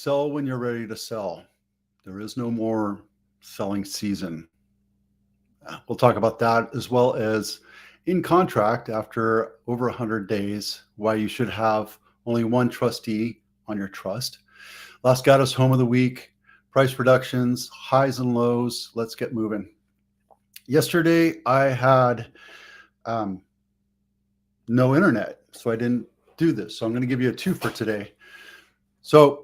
Sell when you're ready to sell. There is no more selling season. We'll talk about that as well as in contract after over 100 days, why you should have only one trustee on your trust. Last Gatos home of the week, price reductions, highs and lows. Let's get moving. Yesterday, I had no internet, so I didn't do this. So I'm going to give you a 2 for today. So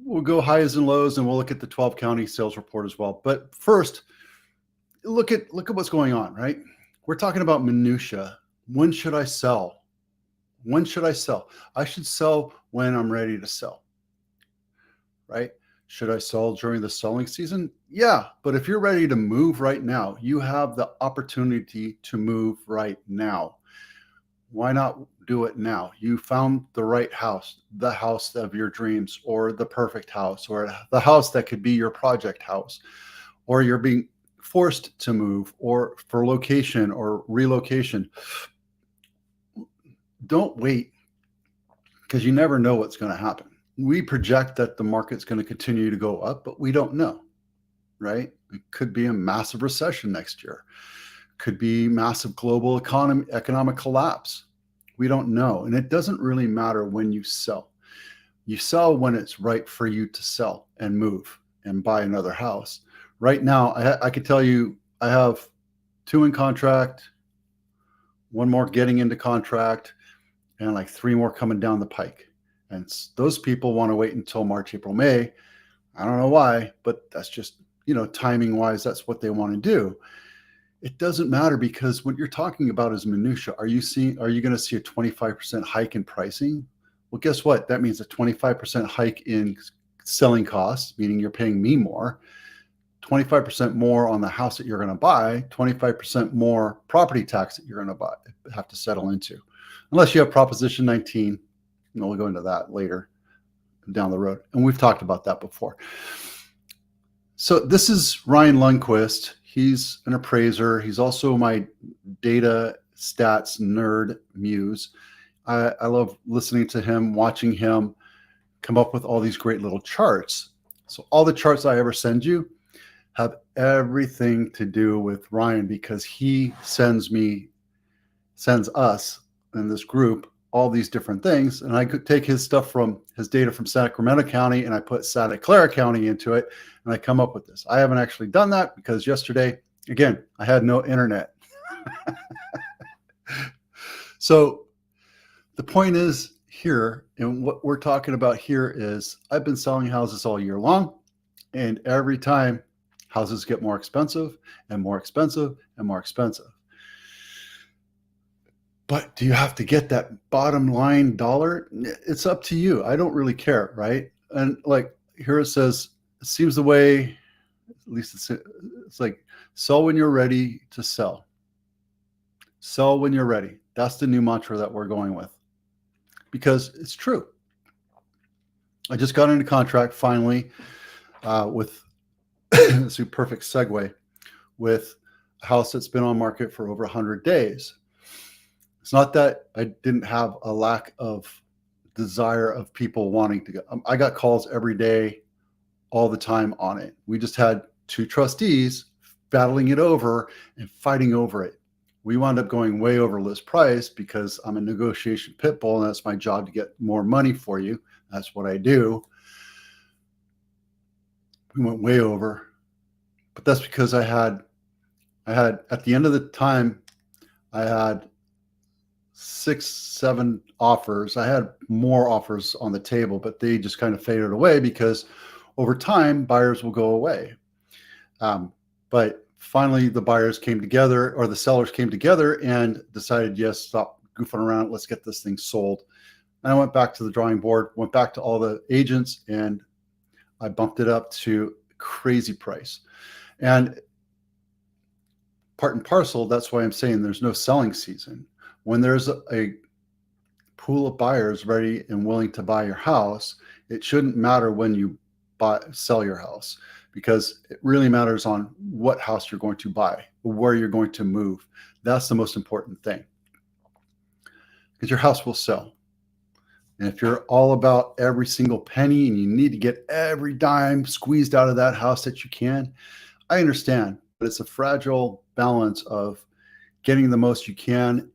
we'll go highs and lows, and we'll look at the 12 county sales report as well. But first, look at what's going on, right? We're talking about minutia. When should I sell? When should I sell? I should sell when I'm ready to sell, right? Should I sell during the selling season? Yeah, but if you're ready to move right now, you have the opportunity to move right now. Why not do it now? You found the right house, the house of your dreams, or the perfect house, or the house that could be your project house, or you're being forced to move, or for location or relocation. Don't wait, because you never know what's going to happen. We project that the market's going to continue to go up, but we don't know, right? It could be a massive recession next year. Could be massive global economic collapse. We don't know. And it doesn't really matter when you sell. You sell when it's right for you to sell and move and buy another house. Right now, I could tell you I have 2 in contract, 1 more getting into contract, and like 3 more coming down the pike. And those people want to wait until March, April, May. I don't know why, but that's just, timing wise, that's what they want to do. It doesn't matter, because what you're talking about is minutia. Are you going to see a 25% hike in pricing? Well, guess what? That means a 25% hike in selling costs, meaning you're paying me more, 25% more on the house that you're going to buy, 25% more property tax that you're going to have to settle into. Unless you have Proposition 19, and we'll go into that later down the road. And we've talked about that before. So this is Ryan Lundquist. He's an appraiser. He's also my data stats nerd muse. I love listening to him, watching him come up with all these great little charts. So all the charts I ever send you have everything to do with Ryan, because he sends us in this group all these different things. And I could take his stuff from his data from Sacramento County, and I put Santa Clara County into it, and I come up with this. I haven't actually done that because yesterday, again, I had no internet. So the point is here, and what we're talking about here is I've been selling houses all year long, and every time houses get more expensive and more expensive and more expensive. But do you have to get that bottom line dollar? It's up to you. I don't really care, right? And like here it says, it seems the way, at least it's like, sell when you're ready to sell. Sell when you're ready. That's the new mantra that we're going with, because it's true. I just got into contract finally with it's a perfect segue with a house that's been on market for over 100 days. It's not that I didn't have a lack of desire of people wanting to go. I got calls every day, all the time on it. We just had 2 trustees battling it over and fighting over it. We wound up going way over list price because I'm a negotiation pit bull, and that's my job to get more money for you. That's what I do. We went way over, but that's because I had at the end of the time, I had 6, 7 offers. I had more offers on the table, but they just kind of faded away because over time, buyers will go away. But finally, the buyers came together, or the sellers came together and decided, yes, stop goofing around. Let's get this thing sold. And I went back to the drawing board, went back to all the agents, and I bumped it up to a crazy price. And part and parcel, that's why I'm saying there's no selling season. When there's a pool of buyers ready and willing to buy your house, it shouldn't matter when you sell your house, because it really matters on what house you're going to buy, where you're going to move. That's the most important thing, because your house will sell. And if you're all about every single penny and you need to get every dime squeezed out of that house that you can, I understand. But it's a fragile balance of getting the most you can,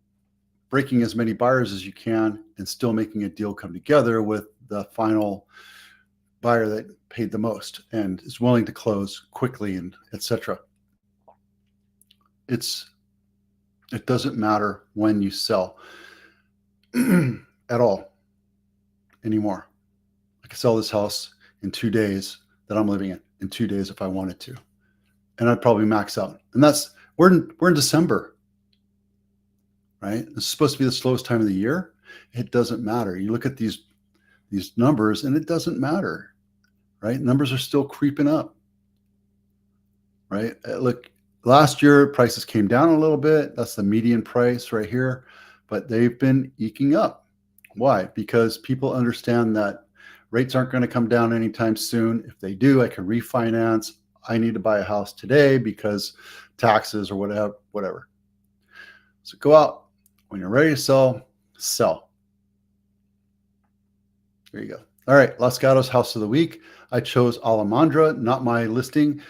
breaking as many buyers as you can, and still making a deal come together with the final buyer that paid the most and is willing to close quickly, and etc. It doesn't matter when you sell at all anymore. I could sell this house in 2 days that I'm living in 2 days if I wanted to, and I'd probably max out. And we're in December, right? It's supposed to be the slowest time of the year. It doesn't matter. You look at these numbers, and it doesn't matter, right? Numbers are still creeping up, right? Look, last year prices came down a little bit. That's the median price right here, but they've been eking up. Why? Because people understand that rates aren't going to come down anytime soon. If they do, I can refinance. I need to buy a house today because taxes or whatever. So go out. When you're ready to sell, sell. There you go. All right, Los Gatos House of the Week. I chose Alejandra, not my listing,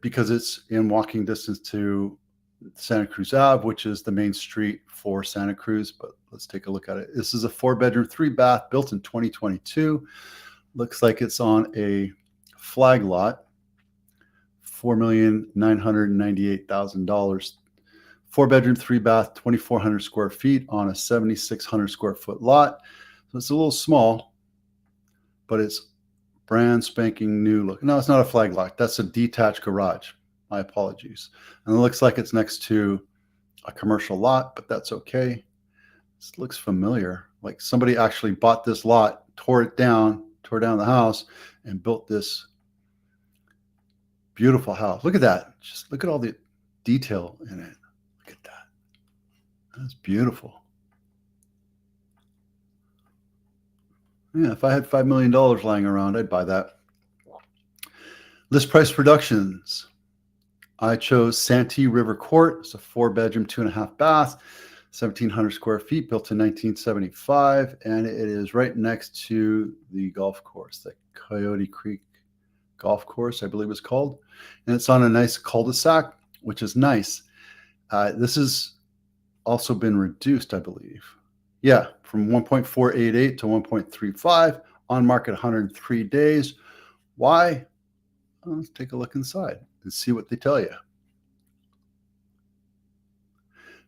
because it's in walking distance to Santa Cruz Ave, which is the main street for Santa Cruz. But let's take a look at it. This is a 4-bedroom, 3-bath, built in 2022. Looks like it's on a flag lot, $4,998,000. 4-bedroom, 3-bath, 2,400 square feet on a 7,600 square foot lot. So it's a little small, but it's brand spanking new look. No, it's not a flag lot. That's a detached garage. My apologies. And it looks like it's next to a commercial lot, but that's okay. This looks familiar. Like somebody actually bought this lot, tore down the house, and built this beautiful house. Look at that. Just look at all the detail in it. Look at that. That's beautiful. Yeah, if I had $5 million lying around, I'd buy that. List price reductions. I chose Santee River Court. It's a 4-bedroom, 2.5-bath, 1,700 square feet, built in 1975, and it is right next to the golf course, the Coyote Creek Golf Course, I believe it's called. And it's on a nice cul-de-sac, which is nice. This has also been reduced, I believe. Yeah, from 1.488 to 1.35, on market 103 days. Why? Well, let's take a look inside and see what they tell you.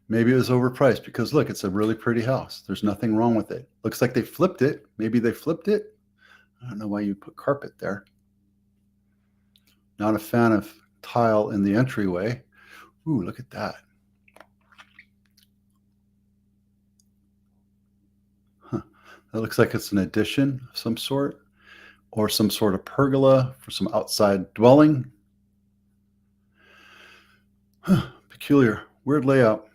Maybe it was overpriced because look, it's a really pretty house. There's nothing wrong with it. Looks like they flipped it. Maybe they flipped it. I don't know why you put carpet there. Not a fan of tile in the entryway. Ooh, look at that. That looks like it's an addition of some sort, or some sort of pergola for some outside dwelling. Peculiar, weird layout.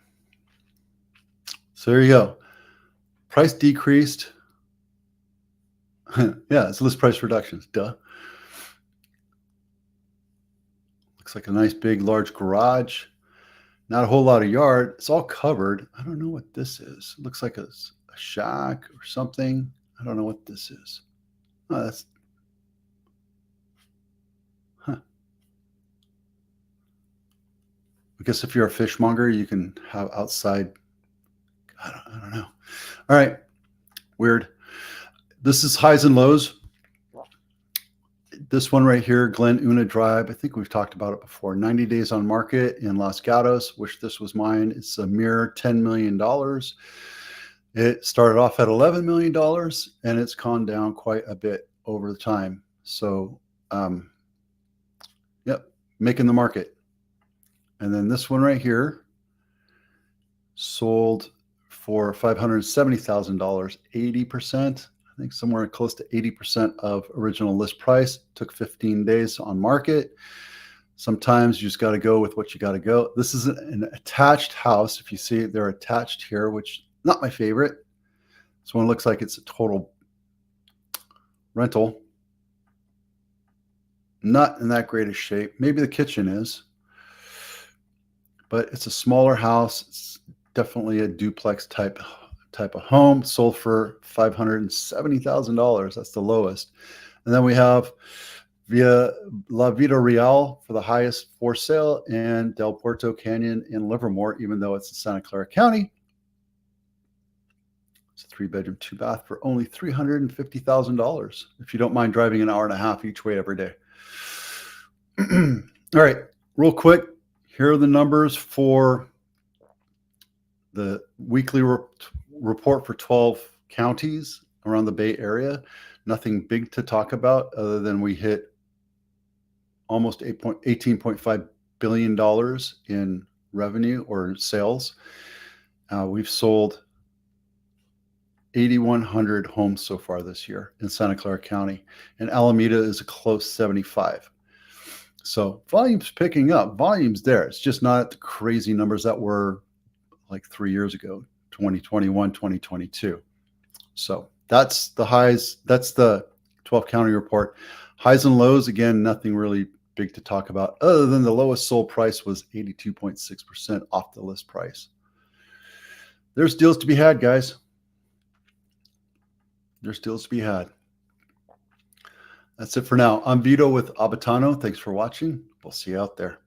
So there you go. Price decreased. Yeah, it's list price reductions. Duh. Looks like a nice big large garage. Not a whole lot of yard. It's all covered. I don't know what this is. It looks like a shack or something. I don't know what this is. Oh, that's I guess if you're a fishmonger, you can have outside. I don't know. All right. Weird. This is highs and lows. This one right here, Glen Una Drive. I think we've talked about it before. 90 days on market in Los Gatos. Wish this was mine. It's a mere $10 million. It started off at $11 million, and it's gone down quite a bit over the time. So, yep, making the market. And then this one right here sold for $570,000, 80%. I think somewhere close to 80% of original list price. Took 15 days on market. Sometimes you just got to go with what you got to go. This is an attached house. If you see it, they're attached here, which not my favorite. This one looks like it's a total rental. Not in that great a shape. Maybe the kitchen is. But it's a smaller house. It's definitely a duplex type type of home, sold for $570,000. That's the lowest. And then we have Via La Vida Real for the highest for sale, and Del Puerto Canyon in Livermore, even though it's in Santa Clara County. It's a 3-bedroom, 2-bath for only $350,000 if you don't mind driving an hour and a half each way every day. All right, real quick, here are the numbers for the weekly report for 12 counties around the Bay Area. Nothing big to talk about other than we hit almost $18.5 billion in revenue or sales. We've sold 8,100 homes so far this year in Santa Clara County, and Alameda is a close 75. So volume's picking up. Volume's there. It's just not at the crazy numbers that were like 3 years ago, 2021, 2022. So that's the highs. That's the 12 county report. Highs and lows, again, nothing really big to talk about other than the lowest sold price was 82.6% off the list price. There's deals to be had, guys. There's deals to be had. That's it for now. I'm Vito with Abitano. Thanks for watching. We'll see you out there.